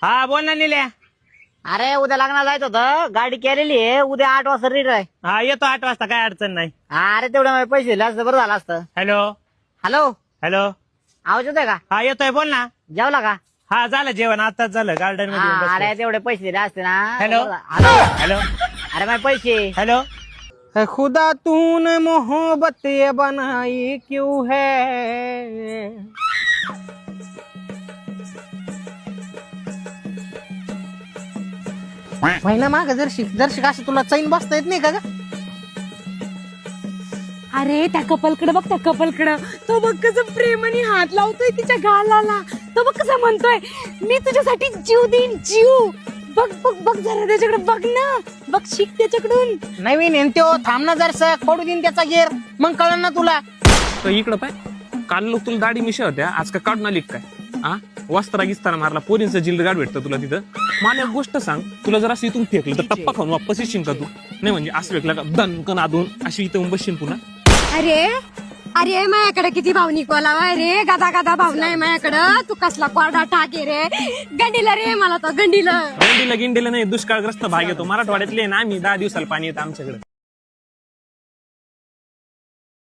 हा बोल ना निल्या. अरे उद्या लग्नाला जायचं होतं, गाडी केलेली आहे, उद्या 8 वाजता रीड आहे. हा येतो 8 वाजता, काय अडचण नाही. अरे तेवढे माझे पैसे दिले असतं बरं झालं असतं. Hello hello, hello. आवाज येतोय का? हा येतोय, बोल ना. जेवला का? हा झालं जेवण, आताच झालं, गार्डन मध्ये येऊन अरे बसलोय. तेवढे पैसे दिले असते ना. हॅलो. हॅलो, हॅलो अरे माझे पैसे. हॅलो. खुदा तूने मोहब्बत ये बनाई क्यों है. महिना माग जर्शिक असं तुला चैन बसता येत नाही का ग? अरे त्या कपलकडे बघ, त्या कपलकडे तो बघ कसं प्रेमाने हात लावतोय तिच्या गालाला. तो बघ कसं म्हणतोय मी तुझ्यासाठी जीव देईन, जीव. बघ बघ बघ जरा त्याच्याकडे बघ ना, बघ शिक त्याच्याकडून. नवीन येतो थांब ना जरसा, पडू देईन त्याचा गेर, मग कळण ना तुला. तर इकडं पाय, काल लोक तुला दाढी मिशा होत्या, आज का काढून आली काय? हा वस्त्रा गिस्ताना मारला, पोरींचं जिल्ड गाड भेटतं तुला तिथं. मला एक गोष्ट सांग, तुला जर असं इथून फेकलं तर टप्पा खाऊन वापस येशील का तू? नाही म्हणजे असं फेकलं का दणकन आदून अशी इथं बसशील पुन्हा. अरे अरे माझ्याकडे किती भावनिक बोलावा रे, गादा गादा भावना आहे माझ्याकडं. तू कसला कोरडा टाके रे, गंडीला रे मला तो गंडीला. गिंडीला नाही, दुष्काळग्रस्त भाग येतो मराठवाड्यातले ना आम्ही, 10 दिवसाला पाणी येतं आमच्याकडे.